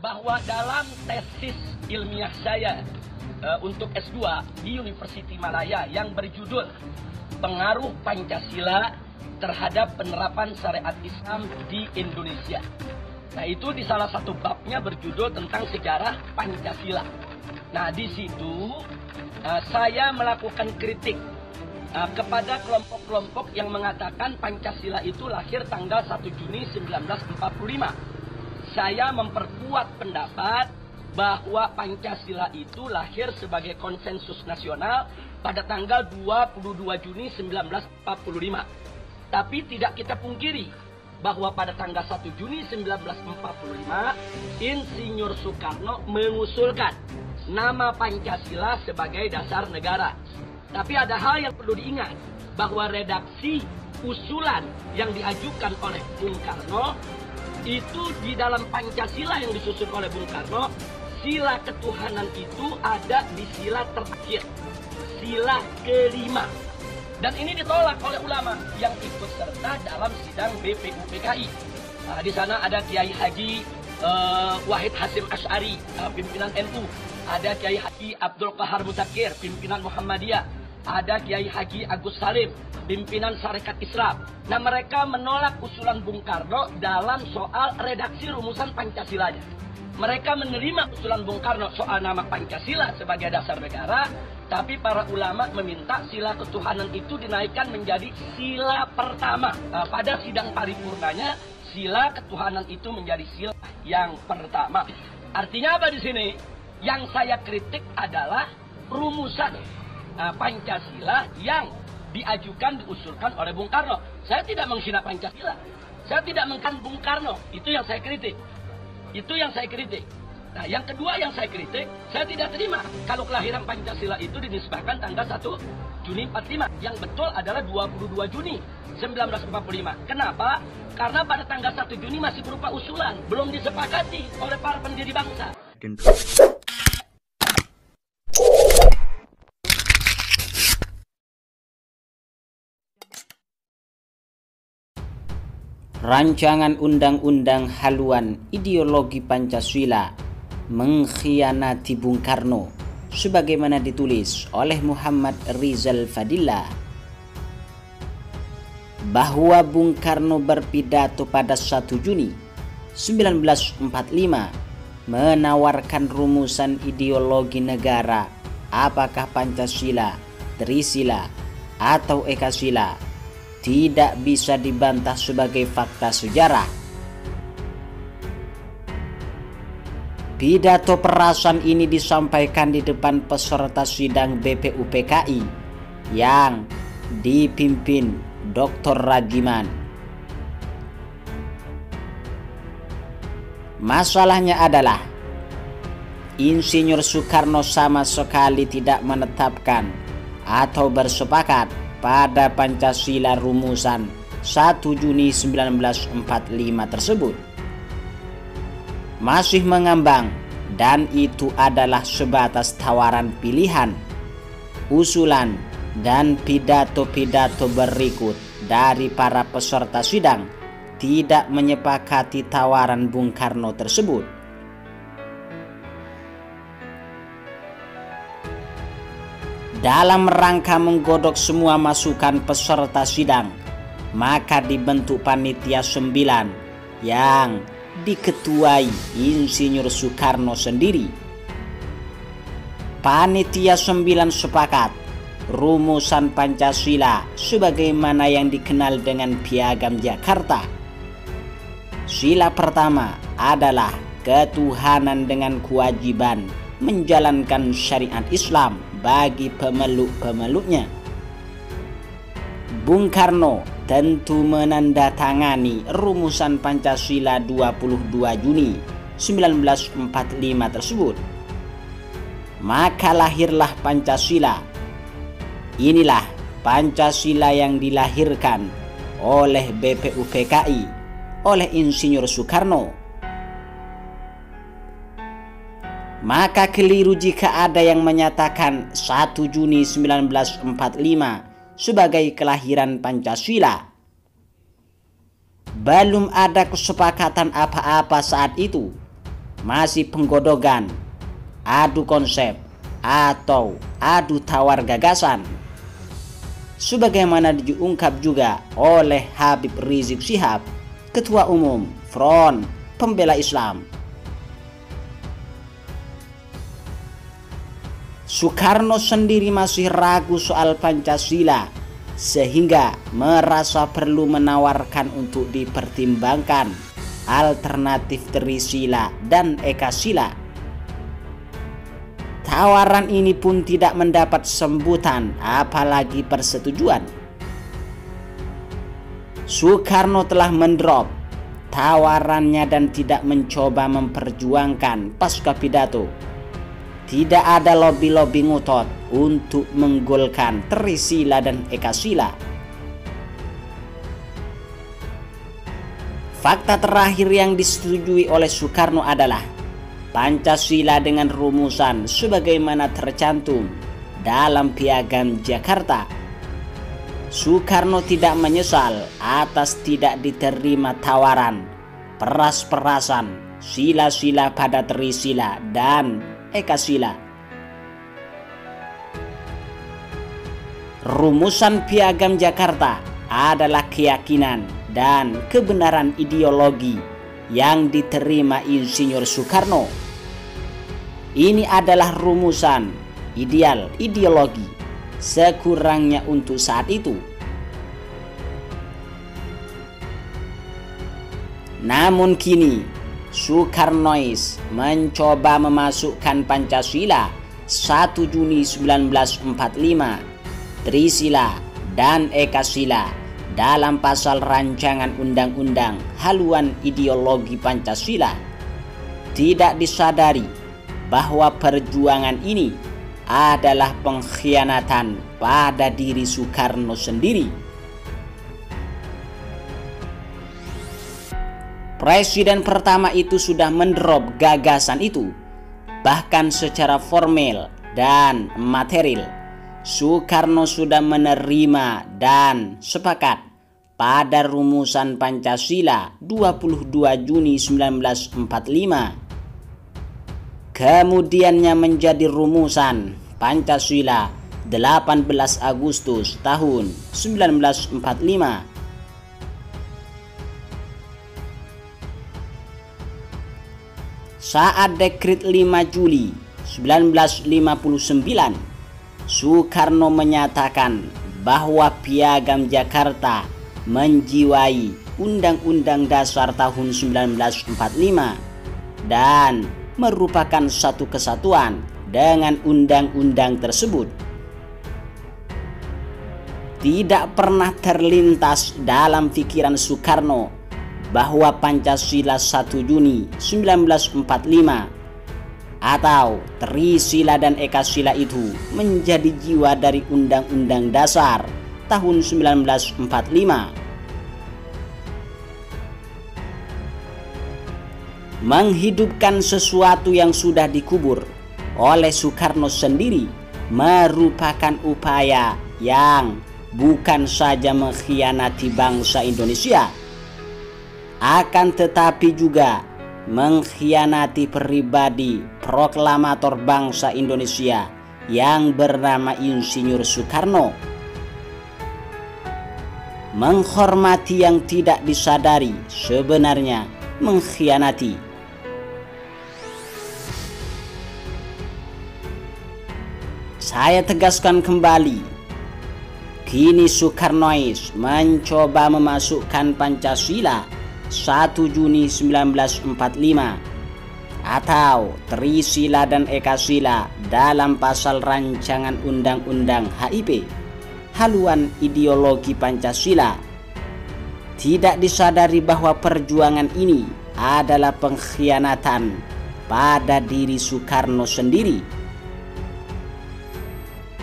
bahwa dalam tesis ilmiah saya untuk S2 di University Malaya yang berjudul Pengaruh Pancasila terhadap penerapan syariat Islam di Indonesia. Nah, itu di salah satu babnya berjudul tentang sejarah Pancasila. Nah, di situ saya melakukan kritik kepada kelompok-kelompok yang mengatakan Pancasila itu lahir tanggal 1 Juni 1945. Saya memperkuat pendapat bahwa Pancasila itu lahir sebagai konsensus nasional pada tanggal 22 Juni 1945. Tapi tidak kita pungkiri bahwa pada tanggal 1 Juni 1945, Insinyur Soekarno mengusulkan nama Pancasila sebagai dasar negara. Tapi ada hal yang perlu diingat, bahwa redaksi usulan yang diajukan oleh Bung Karno, itu di dalam Pancasila yang disusun oleh Bung Karno, sila ketuhanan itu ada di sila terakhir, sila kelima. Dan ini ditolak oleh ulama yang ikut serta dalam sidang BPUPKI. Di sana ada Kiai Haji Wahid Hasyim Asy'ari, pimpinan NU. Ada Kiai Haji Abdul Qahar Muzakir, pimpinan Muhammadiyah. Ada Kiai Haji Agus Salim, pimpinan Sarekat Islam. Nah, mereka menolak usulan Bung Karno dalam soal redaksi rumusan Pancasilanya. Mereka menerima usulan Bung Karno soal nama Pancasila sebagai dasar negara, tapi para ulama meminta sila ketuhanan itu dinaikkan menjadi sila pertama. Pada sidang paripurnanya, sila ketuhanan itu menjadi sila yang pertama. Artinya apa di sini? Yang saya kritik adalah rumusan Pancasila yang diajukan, diusulkan oleh Bung Karno. Saya tidak menghina Pancasila. Saya tidak mengkan Bung Karno. Itu yang saya kritik. Itu yang saya kritik. Nah, yang kedua yang saya kritik, saya tidak terima kalau kelahiran Pancasila itu dinisbahkan tanggal 1 Juni 45. Yang betul adalah 22 Juni 1945. Kenapa? Karena pada tanggal 1 Juni masih berupa usulan, belum disepakati oleh para pendiri bangsa. Rancangan undang-undang haluan ideologi Pancasila mengkhianati Bung Karno sebagaimana ditulis oleh Muhammad Rizal Fadillah, bahwa Bung Karno berpidato pada 1 Juni 1945 menawarkan rumusan ideologi negara, apakah Pancasila, Trisila, atau Ekasila, tidak bisa dibantah sebagai fakta sejarah. Pidato perasan ini disampaikan di depan peserta sidang BPUPKI yang dipimpin Dr. Rajiman. Masalahnya adalah Insinyur Soekarno sama sekali tidak menetapkan atau bersepakat pada Pancasila rumusan 1 Juni 1945 tersebut. Masih mengambang, dan itu adalah sebatas tawaran pilihan, usulan, dan pidato-pidato berikut dari para peserta sidang tidak menyepakati tawaran Bung Karno tersebut. Dalam rangka menggodok semua masukan peserta sidang, maka dibentuk panitia 9 yang diketuai Insinyur Soekarno sendiri. Panitia 9 sepakat rumusan Pancasila sebagaimana yang dikenal dengan Piagam Jakarta. Sila pertama adalah ketuhanan dengan kewajiban menjalankan syariat Islam bagi pemeluk-pemeluknya. Bung Karno tentu menandatangani rumusan Pancasila 22 Juni 1945 tersebut. Maka lahirlah Pancasila. Inilah Pancasila yang dilahirkan oleh BPUPKI, oleh Insinyur Soekarno. Maka keliru jika ada yang menyatakan 1 Juni 1945 sebagai kelahiran Pancasila. Belum ada kesepakatan apa-apa saat itu. masih penggodogan, adu konsep, atau adu tawar gagasan. Sebagaimana diungkap juga oleh Habib Rizik Syihab, Ketua Umum Front Pembela Islam. Soekarno sendiri masih ragu soal Pancasila, sehingga merasa perlu menawarkan untuk dipertimbangkan alternatif Trisila dan Ekasila. Tawaran ini pun tidak mendapat sambutan apalagi persetujuan. Soekarno telah mendrop tawarannya dan tidak mencoba memperjuangkan pasca pidato. Tidak ada lobi-lobi ngotot untuk menggolkan Trisila dan Ekasila. Fakta terakhir yang disetujui oleh Soekarno adalah Pancasila dengan rumusan sebagaimana tercantum dalam Piagam Jakarta. Soekarno tidak menyesal atas tidak diterima tawaran peras-perasan sila-sila pada Trisila dan Ekasila. Rumusan Piagam Jakarta adalah keyakinan dan kebenaran ideologi yang diterima Insinyur Soekarno. Ini adalah rumusan ideal ideologi sekurangnya untuk saat itu. Namun kini Soekarnois mencoba memasukkan Pancasila 1 Juni 1945, Trisila dan Ekasila dalam pasal rancangan undang-undang haluan ideologi Pancasila. Tidak disadari bahwa perjuangan ini adalah pengkhianatan pada diri Soekarno sendiri. Presiden pertama itu sudah mendrop gagasan itu, bahkan secara formal dan material. Soekarno sudah menerima dan sepakat pada rumusan Pancasila 22 Juni 1945. Kemudiannya menjadi rumusan Pancasila 18 Agustus tahun 1945. Saat Dekret 5 Juli 1959, Soekarno menyatakan bahwa Piagam Jakarta menjiwai Undang-Undang Dasar tahun 1945 dan merupakan satu kesatuan dengan undang-undang tersebut. Tidak pernah terlintas dalam pikiran Soekarno bahwa Pancasila 1 Juni 1945 atau Trisila dan Ekasila itu menjadi jiwa dari Undang-Undang Dasar tahun 1945. Menghidupkan sesuatu yang sudah dikubur oleh Soekarno sendiri merupakan upaya yang bukan saja mengkhianati bangsa Indonesia, akan tetapi juga mengkhianati pribadi proklamator bangsa Indonesia yang bernama Insinyur Soekarno. Menghormati yang tidak disadari sebenarnya mengkhianati. Saya tegaskan kembali, kini Soekarnois mencoba memasukkan Pancasila 1 Juni 1945 atau Trisila dan Ekasila dalam pasal rancangan undang-undang HIP, haluan ideologi Pancasila. Tidak disadari bahwa perjuangan ini adalah pengkhianatan pada diri Soekarno sendiri.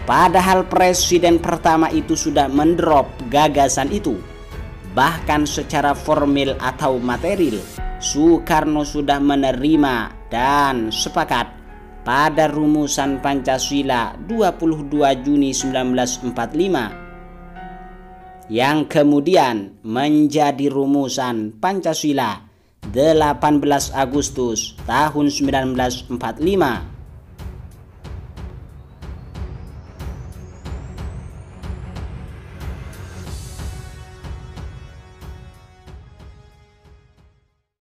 Padahal presiden pertama itu sudah mendrop gagasan itu. Bahkan secara formal atau material, Soekarno sudah menerima dan sepakat pada rumusan Pancasila 22 Juni 1945 yang kemudian menjadi rumusan Pancasila 18 Agustus tahun 1945